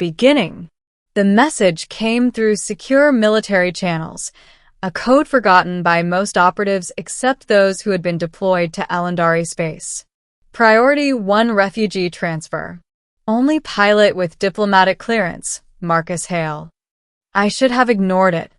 beginning. The message came through secure military channels, a code forgotten by most operatives except those who had been deployed to Elandari space. Priority 1 refugee transfer. Only pilot with diplomatic clearance, Marcus Hale. I should have ignored it.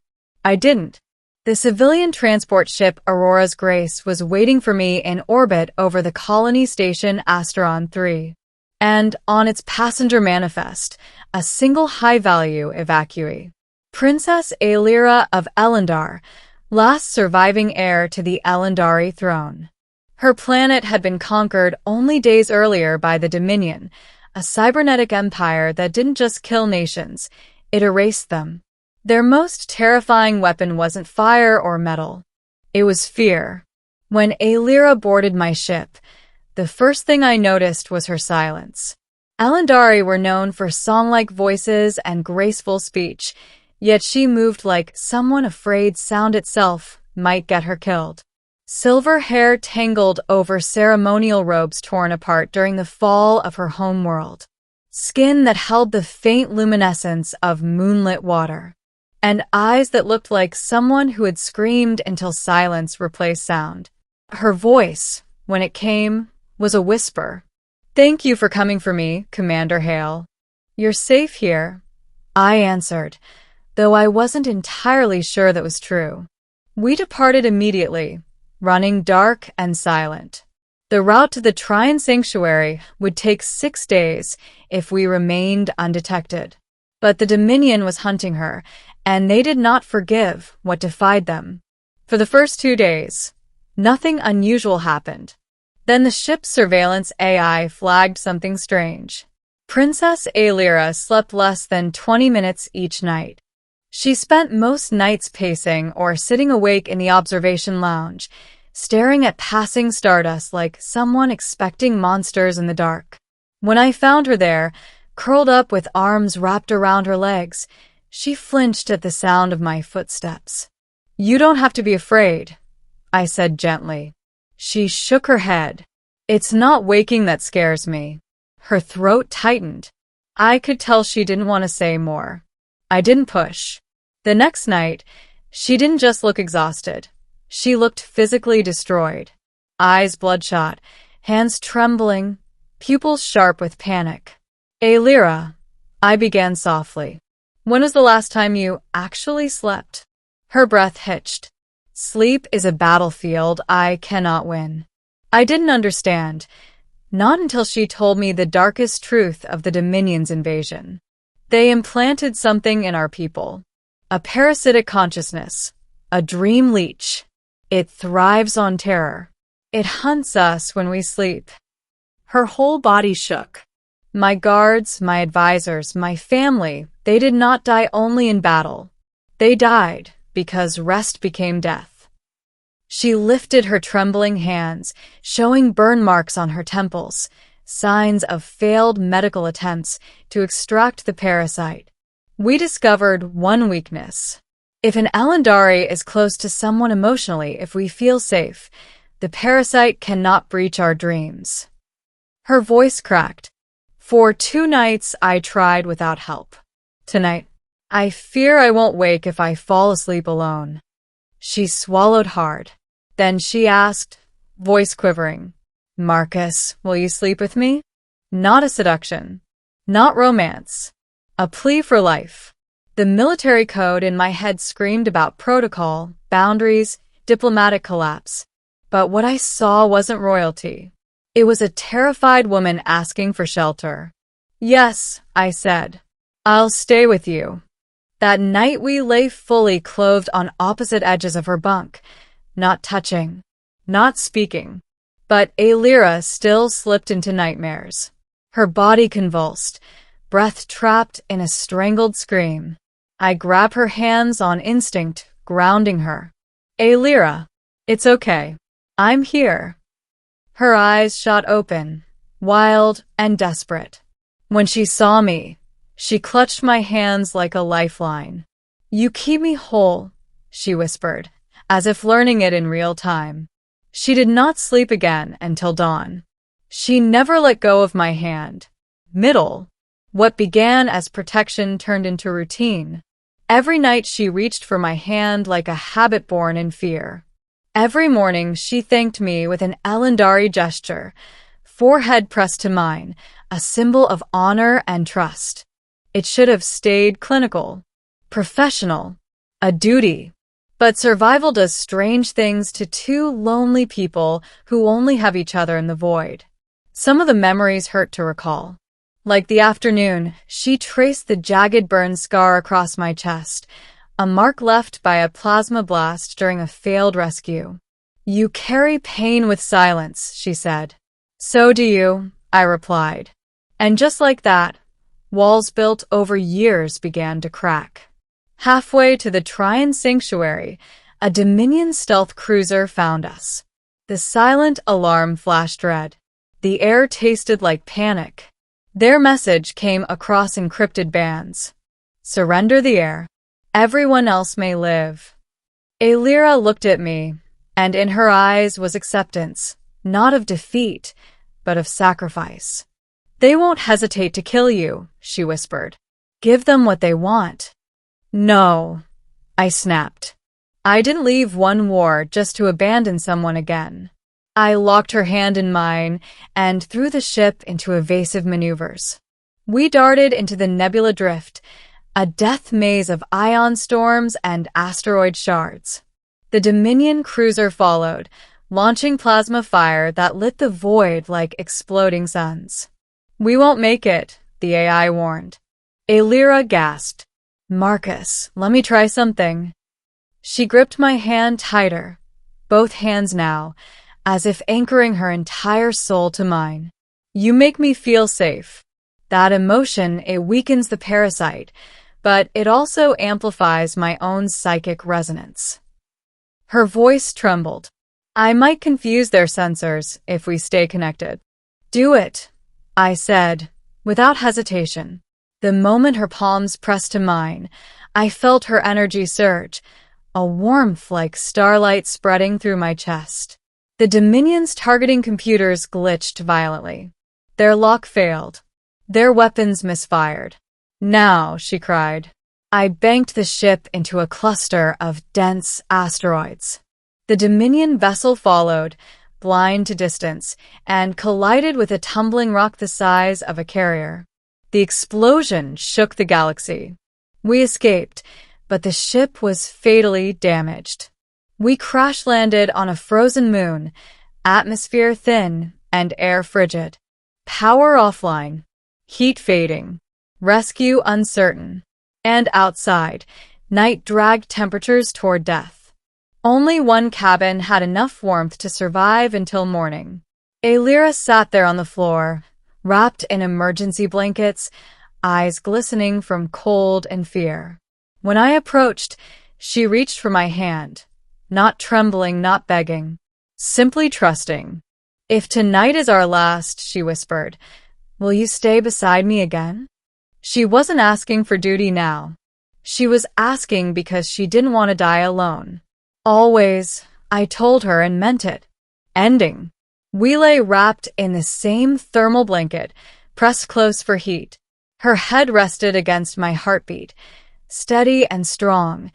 I didn't. The civilian transport ship Aurora's Grace was waiting for me in orbit over the colony station Asteron 3. And on its passenger manifest, a single high-value evacuee. Princess Aelira of Elandar, last surviving heir to the Elandari throne. Her planet had been conquered only days earlier by the Dominion, a cybernetic empire that didn't just kill nations, it erased them. Their most terrifying weapon wasn't fire or metal. It was fear. When Aelira boarded my ship, the first thing I noticed was her silence. Elandari were known for song-like voices and graceful speech, yet she moved like someone afraid sound itself might get her killed. Silver hair tangled over ceremonial robes torn apart during the fall of her homeworld. Skin that held the faint luminescence of moonlit water. And eyes that looked like someone who had screamed until silence replaced sound. Her voice, when it came, was a whisper. "Thank you for coming for me, Commander Hale. You're safe here," I answered, though I wasn't entirely sure that was true. We departed immediately, running dark and silent. The route to the Trine Sanctuary would take 6 days if we remained undetected. But the Dominion was hunting her, and they did not forgive what defied them. For the first 2 days, nothing unusual happened. Then the ship's surveillance AI flagged something strange. Princess Aelira slept less than 20 minutes each night. She spent most nights pacing or sitting awake in the observation lounge, staring at passing stardust like someone expecting monsters in the dark. When I found her there, curled up with arms wrapped around her legs, she flinched at the sound of my footsteps. "You don't have to be afraid," I said gently. She shook her head. "It's not waking that scares me." Her throat tightened. I could tell she didn't want to say more. I didn't push. The next night, she didn't just look exhausted. She looked physically destroyed. Eyes bloodshot, hands trembling, pupils sharp with panic. "Aelira," I began softly. "When was the last time you actually slept?" Her breath hitched. "Sleep is a battlefield I cannot win." I didn't understand, not until she told me the darkest truth of the Dominion's invasion. They implanted something in our people. A parasitic consciousness. A dream leech. It thrives on terror. It hunts us when we sleep. Her whole body shook. My guards, my advisors, my family, they did not die only in battle. They died because rest became death. She lifted her trembling hands, showing burn marks on her temples, signs of failed medical attempts to extract the parasite. We discovered one weakness. If an Elandari is close to someone emotionally, if we feel safe, the parasite cannot breach our dreams. Her voice cracked. For 2 nights, I tried without help. Tonight, I fear I won't wake if I fall asleep alone. She swallowed hard. Then she asked, voice quivering, "Marcus, will you sleep with me?" Not a seduction. Not romance. A plea for life. The military code in my head screamed about protocol, boundaries, diplomatic collapse. But what I saw wasn't royalty. It was a terrified woman asking for shelter. "Yes," I said. "I'll stay with you." That night we lay fully clothed on opposite edges of her bunk, not touching, not speaking. But Aelira still slipped into nightmares. Her body convulsed, breath trapped in a strangled scream. I grabbed her hands on instinct, grounding her. "Aelira, it's okay. I'm here." Her eyes shot open, wild and desperate. When she saw me, she clutched my hands like a lifeline. "You keep me whole," she whispered, as if learning it in real time. She did not sleep again until dawn. She never let go of my hand. Middle. What began as protection turned into routine. Every night she reached for my hand like a habit born in fear. Every morning she thanked me with an Elendari gesture, forehead pressed to mine, a symbol of honor and trust. It should have stayed clinical, professional, a duty. But survival does strange things to two lonely people who only have each other in the void. Some of the memories hurt to recall. Like the afternoon, she traced the jagged burn scar across my chest, a mark left by a plasma blast during a failed rescue. "You carry pain with silence," she said. "So do you," I replied. And just like that, walls built over years began to crack. Halfway to the Trine Sanctuary, a Dominion stealth cruiser found us. The silent alarm flashed red. The air tasted like panic. Their message came across encrypted bands. "Surrender the air. Everyone else may live." Alira looked at me, and in her eyes was acceptance, not of defeat, but of sacrifice. "They won't hesitate to kill you," she whispered. "Give them what they want." "No," I snapped. I didn't leave one war just to abandon someone again. I locked her hand in mine and threw the ship into evasive maneuvers. We darted into the nebula drift, a death maze of ion storms and asteroid shards. The Dominion cruiser followed, launching plasma fire that lit the void like exploding suns. "We won't make it," the AI warned. Alira gasped. "Marcus, let me try something." She gripped my hand tighter, both hands now, as if anchoring her entire soul to mine. "You make me feel safe." That emotion, it weakens the parasite, but it also amplifies my own psychic resonance. Her voice trembled. "I might confuse their sensors if we stay connected." "Do it," I said, without hesitation. The moment her palms pressed to mine, I felt her energy surge, a warmth like starlight spreading through my chest. The Dominion's targeting computers glitched violently. Their lock failed. Their weapons misfired. "Now," she cried. I banked the ship into a cluster of dense asteroids. The Dominion vessel followed, blind to distance, and collided with a tumbling rock the size of a carrier. The explosion shook the galaxy. We escaped, but the ship was fatally damaged. We crash-landed on a frozen moon, atmosphere thin and air frigid. Power offline, heat fading, rescue uncertain. And outside, night dragged temperatures toward death. Only one cabin had enough warmth to survive until morning. Alira sat there on the floor, wrapped in emergency blankets, eyes glistening from cold and fear. When I approached, she reached for my hand. Not trembling, not begging, simply trusting. "If tonight is our last," she whispered, "will you stay beside me again?" She wasn't asking for duty now. She was asking because she didn't want to die alone. "Always," I told her and meant it. Ending. We lay wrapped in the same thermal blanket, pressed close for heat. Her head rested against my heartbeat, steady and strong,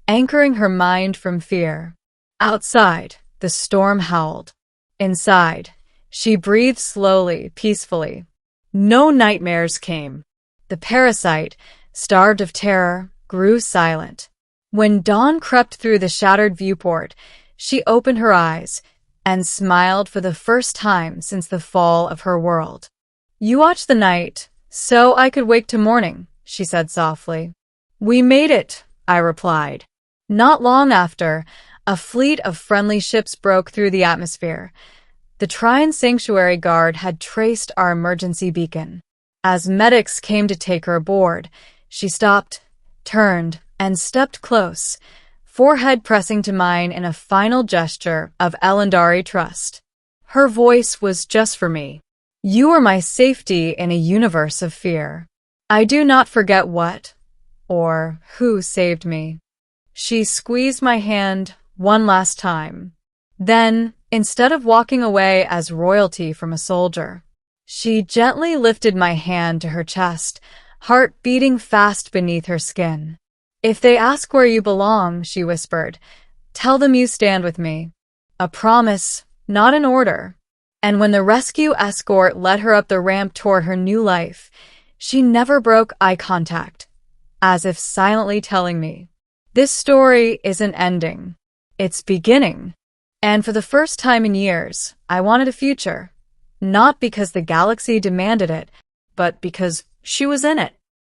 anchoring her mind from fear. Outside, the storm howled. Inside, she breathed slowly, peacefully. No nightmares came. The parasite, starved of terror, grew silent. When dawn crept through the shattered viewport, she opened her eyes and smiled for the first time since the fall of her world. "You watched the night, so I could wake to morning," she said softly. "We made it," I replied. Not long after, a fleet of friendly ships broke through the atmosphere. The Trine Sanctuary Guard had traced our emergency beacon. As medics came to take her aboard, she stopped, turned, and stepped close, forehead pressing to mine in a final gesture of Elendari trust. Her voice was just for me. "You are my safety in a universe of fear. I do not forget what or who saved me." She squeezed my hand one last time. Then, instead of walking away as royalty from a soldier, She gently lifted my hand to her chest, heart beating fast beneath her skin. "If they ask where you belong," she whispered, "tell them you stand with me. A promise, not an order." And when the rescue escort led her up the ramp toward her new life, she never broke eye contact, as if silently telling me, "This story isn't ending. It's beginning." And for the first time in years, I wanted a future. Not because the galaxy demanded it, but because she was in it.